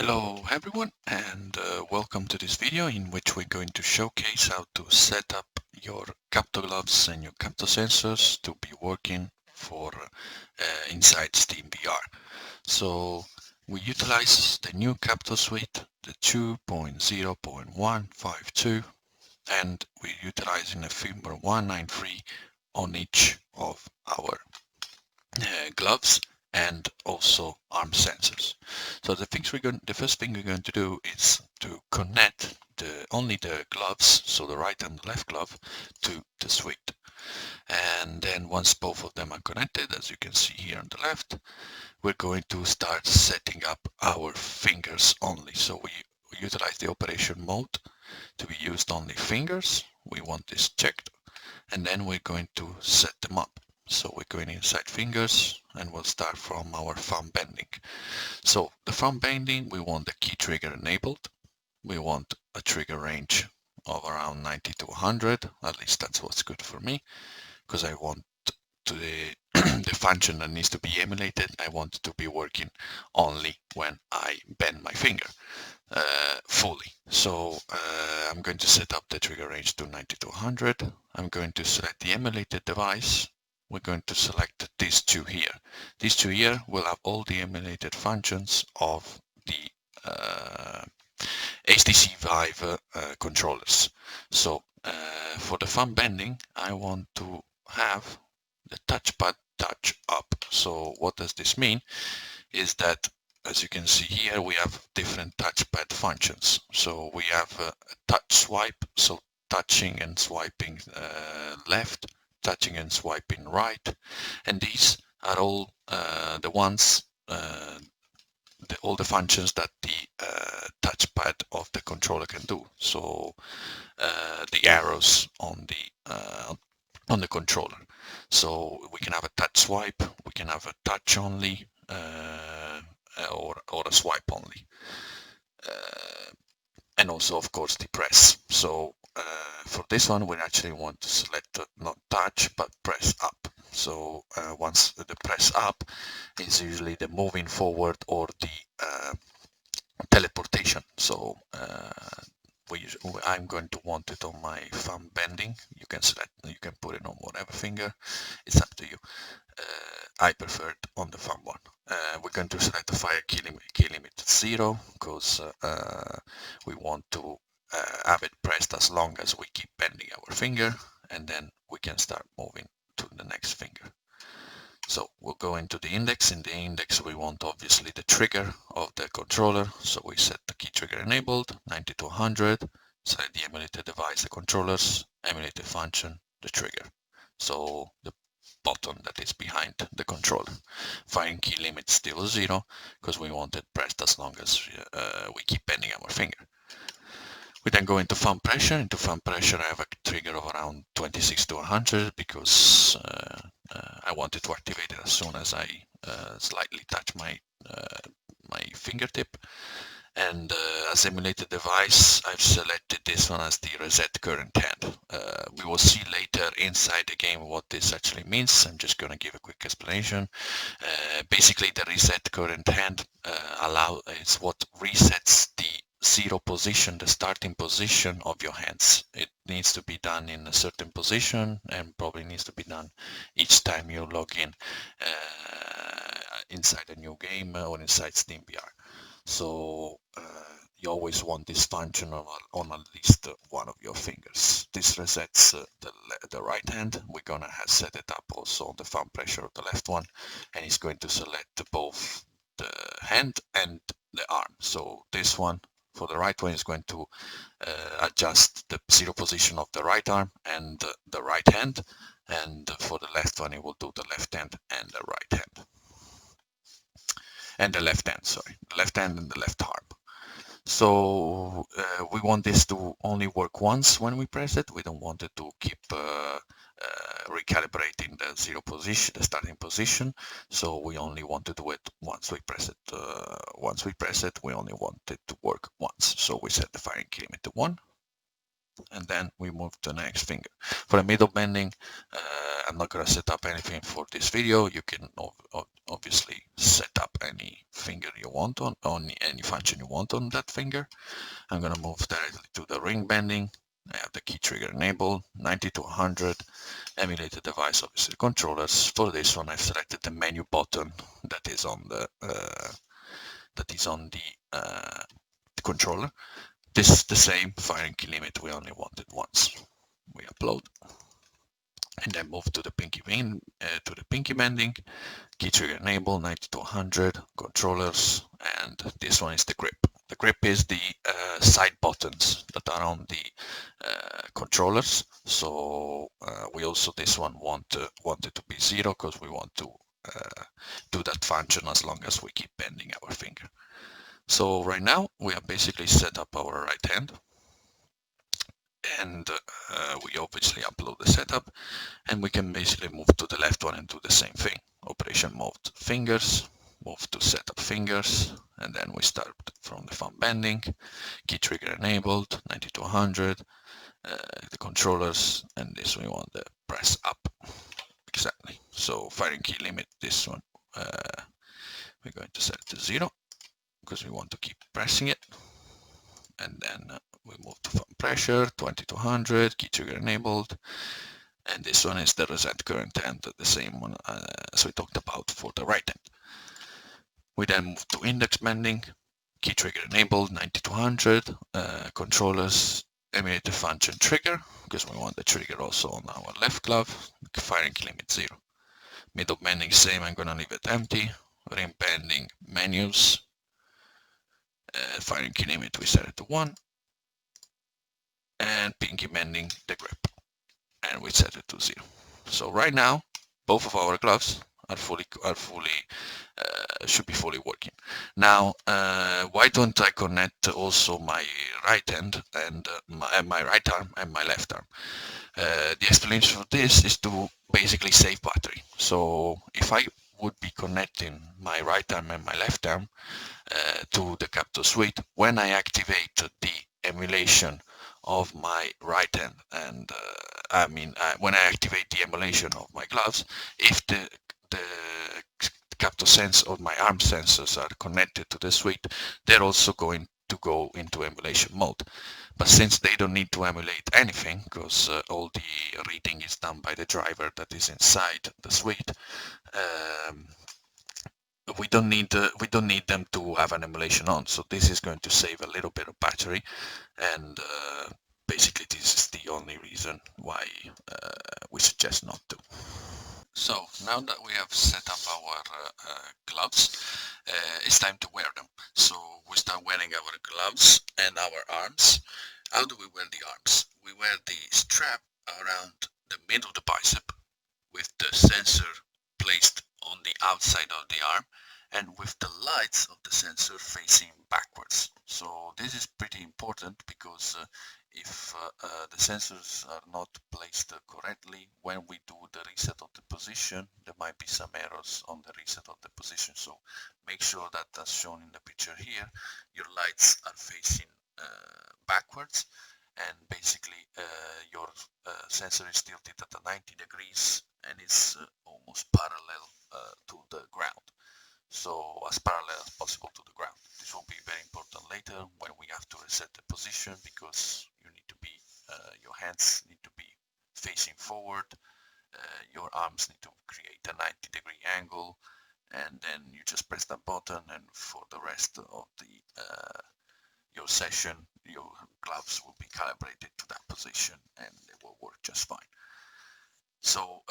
Hello everyone, and welcome to this video in which we're going to showcase how to set up your CaptoGloves and your Capto sensors to be working for inside SteamVR. So we utilize the new Capto suite, the 2.0.152, and we're utilizing a firmware 193 on each of our gloves and also arm sensors. So the first thing we're going to do is to connect only the gloves, so the right and the left glove, to the suite. And then once both of them are connected, as you can see here on the left, we're going to start setting up our fingers only. So we utilize the operation mode to be used only fingers. We want this checked, and then we're going to set them up. So we're going inside fingers and we'll start from our thumb bending. So the thumb bending, we want the key trigger enabled. We want a trigger range of around 90 to 100. At least that's what's good for me, because I want the function that needs to be emulated, I want it to be working only when I bend my finger fully. So I'm going to set up the trigger range to 90 to 100. I'm going to select the emulated device. We're going to select these two here. These two here will have all the emulated functions of the HTC Vive controllers. So for the thumb bending, I want to have the touchpad touch up. So what does this mean? Is that, as you can see here, we have different touchpad functions. So we have a touch swipe, so touching and swiping left, touching and swiping right, and these are all the ones, all the functions that the touchpad of the controller can do. So the arrows on the controller. So we can have a touch swipe, we can have a touch only, or a swipe only, and also of course the press. So for this one we actually want to select not touch but press up. So once the press up is usually the moving forward or the teleportation. So I'm going to want it on my thumb bending. You can put it on whatever finger. It's up to you. I prefer it on the thumb one. We're going to select the fire key limit 0 because we want to have it pressed as long as we keep bending our finger, and then we can start moving to the next finger. So we'll go into the index. In the index we want obviously the trigger of the controller, so we set the key trigger enabled, 90 to 100, select the emulated device, the controllers, emulated function, the trigger. So the button that is behind the controller. Firing key limit still 0 because we want it pressed as long as we keep bending our finger. We then go into thumb pressure. Into thumb pressure I have a trigger of around 26 to 100 because I want it to activate it as soon as I slightly touch my fingertip. And as emulated device, I've selected this one as the reset current hand. We will see later inside the game what this actually means. I'm just going to give a quick explanation. Basically, the reset current hand is what resets the 0 position, the starting position of your hands. It needs to be done in a certain position and probably needs to be done each time you log in inside a new game or inside SteamVR. So you always want this function on at least one of your fingers. This resets the right hand. We're gonna set it up also on the thumb pressure of the left one, and it's going to select both the hand and the arm. So this one for the right one is going to adjust the 0 position of the right arm and the right hand, and for the left one it will do the left hand and the right hand. And the left hand, sorry, the left hand and the left arm. So we want this to only work once when we press it. We don't want it to keep recalibrating the 0 position, the starting position. So we only want to do it once we press it. Once we press it, we only want it to work once. So we set the firing key limit to 1. and then we move to the next finger. For the middle bending, I'm not going to set up anything for this video. You can obviously set up any finger you want on any function you want on that finger. I'm going to move directly to the ring bending. I have the key trigger enabled, 90 to 100, emulated device, obviously controllers. For this one, I've selected the menu button that is on the controller. This is the same firing key limit. We only want it once. We upload and then move to the pinky bending. Key trigger enable, 90 to 100, controllers, and this one is the grip. The grip is the side buttons that are on the controllers. So we also this one want it to be 0 because we want to do that function as long as we keep bending our finger. So right now we have basically set up our right hand, and we obviously upload the setup, and we can basically move to the left one and do the same thing. Operation mode fingers, move to setup fingers, and then we start from the thumb bending, key trigger enabled, 90 to 100, the controllers, and this we want the press up. Exactly. So firing key limit, this one, we're going to set it to 0 because we want to keep pressing it. And then we move to thumb pressure, 20 to 100, key trigger enabled. And this one is the reset current hand, the same one as we talked about for the right hand. We then move to index bending, key trigger enabled, 90 to 100, controllers, emulate the function trigger, because we want the trigger also on our left glove, firing key limit 0. Middle bending same, I'm gonna leave it empty. Ring bending menus, firing key limit we set it to 1. And pinky bending the grip, and we set it to 0. So right now, both of our gloves should be fully working. Now, why don't I connect also my right hand and my right arm and my left arm? The explanation for this is to basically save battery. So if I would be connecting my right arm and my left arm to the Capto suite, when I activate the emulation of my right hand, and when I activate the emulation of my gloves, if the Capto sense or my arm sensors are connected to the suite, they're also going to go into emulation mode. But since they don't need to emulate anything, because all the reading is done by the driver that is inside the suite, we don't need them to have an emulation on. So this is going to save a little bit of battery, and basically this is the only reason why we suggest not to. So now that we have set up our gloves, it's time to wear them. So we start wearing our gloves and our arms. How do we wear the arms? We wear the strap around the middle of the bicep with the sensor placed on the outside of the arm and with the lights of the sensor facing backwards. So this is pretty important because if the sensors are not placed correctly, when we do the reset of the position, there might be some errors on the reset of the position. So make sure that, as shown in the picture here, your lights are facing backwards, and basically your sensor is tilted at 90 degrees and is almost parallel to the ground. So as parallel as possible to the ground. This will be very important later when we have to reset the position, because you need to be, your hands need to be facing forward, your arms need to create a 90-degree angle, and then you just press that button, and for the rest of the your session, your gloves will be calibrated to that position and they will work just fine. So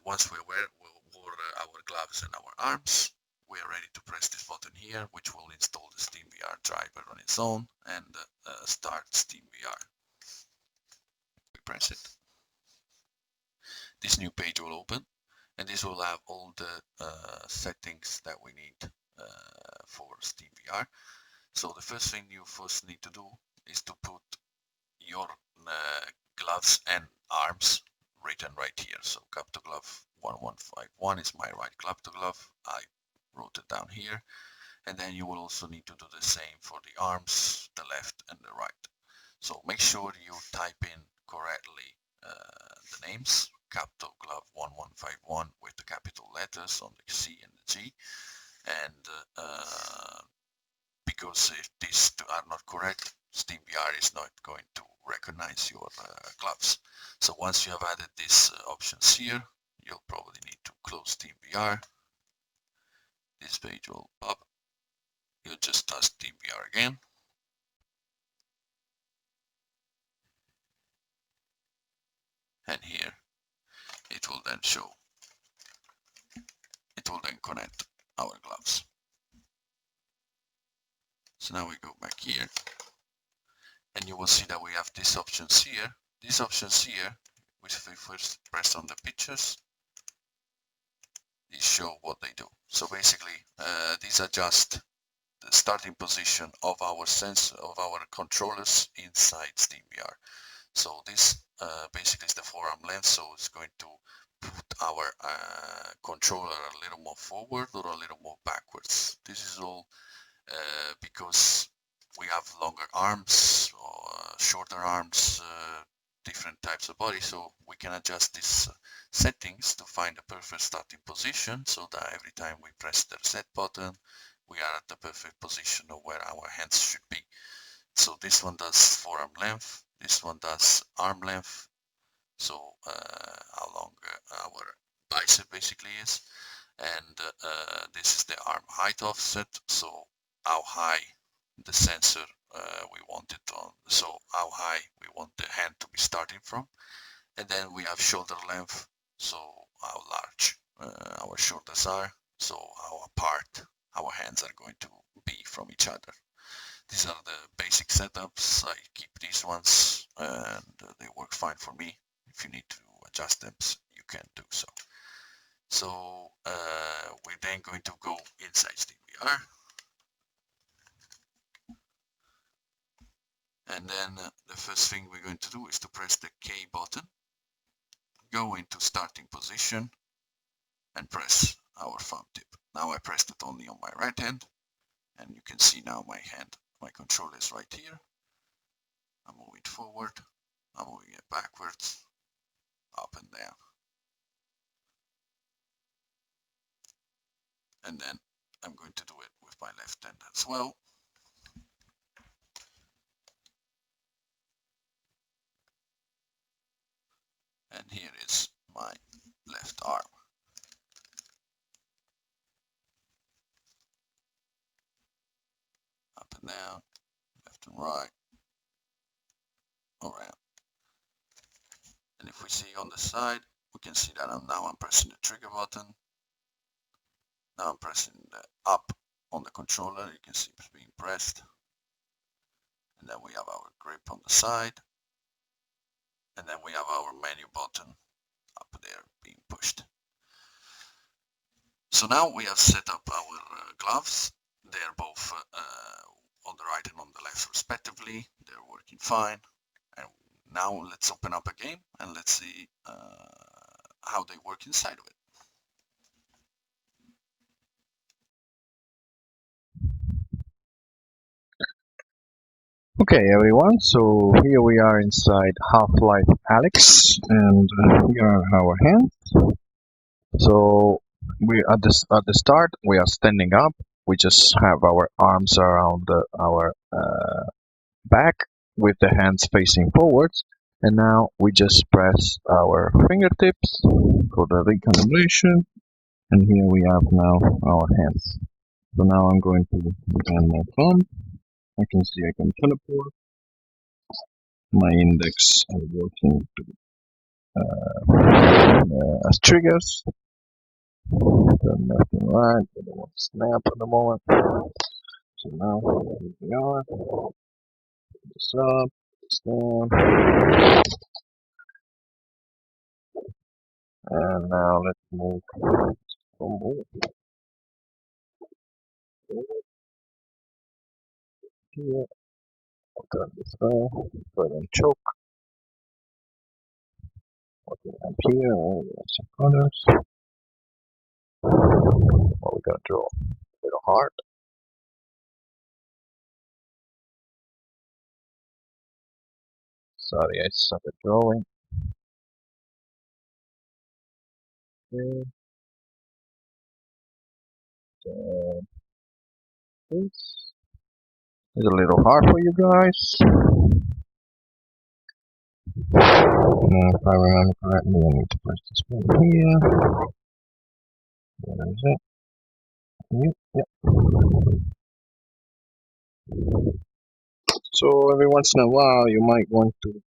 once we wore our gloves and our arms, we are ready to press this button here, which will install the SteamVR driver on its own and start SteamVR. We press it. This new page will open, and this will have all the settings that we need for SteamVR. So the first thing you first need to do is to put your gloves and arms written right here. So CaptoGlove 1151 is my right CaptoGlove. I wrote it down here. And then you will also need to do the same for the arms, the left and the right. So make sure you type in correctly the names, CaptoGlove 1151 with the capital letters on the C and the G, and because if these are not correct, SteamVR is not going to recognize your gloves. So once you have added these options here, you'll probably need to close SteamVR. This page will pop. You'll just touch SteamVR again. And here it will then show, it will then connect our gloves. So now we go back here and you will see that we have these options here. These options here, which if we first press on the pictures, these show what they do. So basically these adjust the starting position of our controllers inside SteamVR. So this basically is the forearm length, so it's going to put our controller a little more forward or a little more backwards. This is all because we have longer arms or shorter arms, different types of body, so we can adjust these settings to find the perfect starting position, so that every time we press the reset button we are at the perfect position of where our hands should be. So this one does forearm length, this one does arm length, so how long our bicep basically is, and this is the arm height offset, so how high the sensor we want it on, so how high we want the hand to be starting from. And then we have shoulder length, so how large our shoulders are, so how apart our hands are going to be from each other. These are the basic setups. I keep these ones and they work fine for me. If you need to adjust them, you can do so. So we're then going to go inside SteamVR. And then the first thing we're going to do is to press the K button, go into starting position and press our thumb tip. Now I pressed it only on my right hand and you can see now my hand, my controller is right here. I'm moving forward, I'm moving it backwards, up and down. And then I'm going to do it with my left hand as well. And here is my left arm. Up and down, left and right, around. And if we see on the side, we can see that I'm pressing the trigger button. Now I'm pressing the up on the controller. You can see it's being pressed. And then we have our grip on the side. And then we have our menu button up there being pushed. So now we have set up our gloves. They're both on the right and on the left respectively. They're working fine. And now let's open up a game and let's see how they work inside of it. Okay everyone, so here we are inside Half-Life Alyx and here are our hands. So we at the start we are standing up. We just have our arms around our back with the hands facing forwards, and now we just press our fingertips for the recalibration, and here we have now our hands. So now I'm going to bend my thumb. I can see I can teleport. My index are working as triggers. Turn left and right. I don't want to snap at the moment. So now here we are. This up, this down. And now let's move. Here. I'll turn this down. Go ahead and choke. Working up here. And some colors. Well, we're gonna draw a little heart. Sorry, I started drawing. Okay, so this is a little hard for you guys. If I remember correctly, I need to press this button here. Where is it? Yep. So every once in a while, you might want to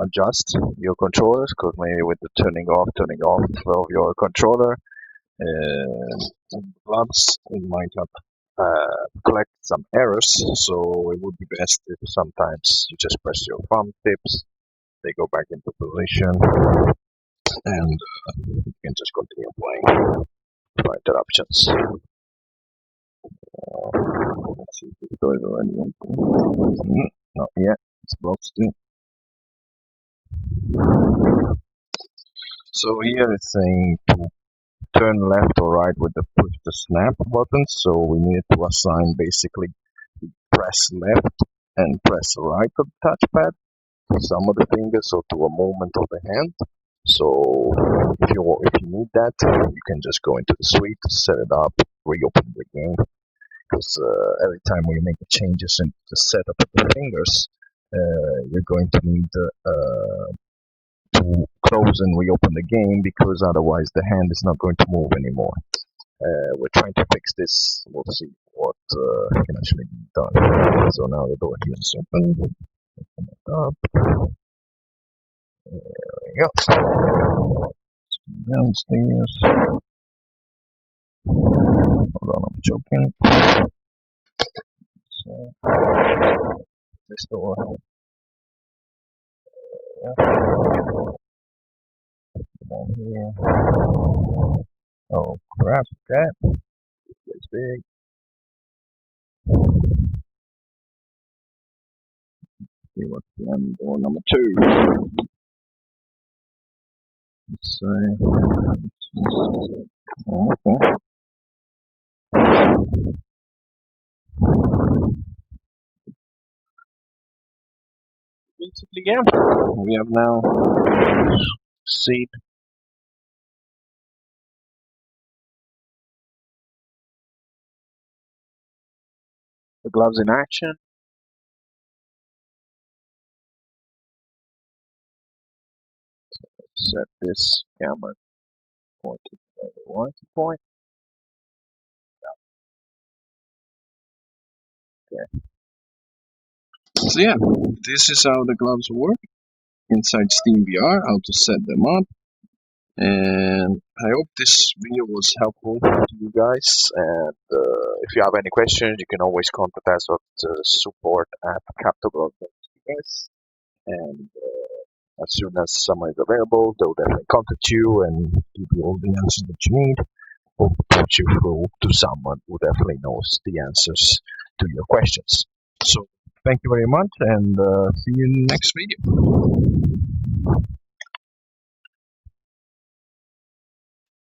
adjust your controllers, because maybe with the turning off of your controller, gloves, it might have collect some errors. So it would be best if sometimes you just press your thumb tips, they go back into position, and you can just continue playing without interruptions. Let's see if it goes already. Not yet. It's blocked still. So here it's saying to turn left or right with the push to snap button. So we need to assign basically press left and press right of the touchpad to some of the fingers or to a movement of the hand. So if you need that, you can just go into the suite, set it up, reopen the game. Because every time we make changes in the setup of the fingers, you're going to need to close and reopen the game, because otherwise the hand is not going to move anymore. We're trying to fix this. We'll see what can actually be done. So now the door here is open. Open it up. There we go. Downstairs. Hold on, I'm joking. So this door. Yeah. Down here. Oh crap! That is big. See what's the door number 2. Let's see. Okay. Basically, yeah. We have now seat the gloves in action. Set this camera point to the warranty point. Okay. So yeah, this is how the gloves work inside SteamVR, how to set them up. And I hope this video was helpful to you guys. And if you have any questions, you can always contact us at support at CaptoGlove. And as soon as someone is available, they'll definitely contact you and give you all the answers that you need, or put you through to someone who definitely knows the answers to your questions. So thank you very much, and see you in the next video.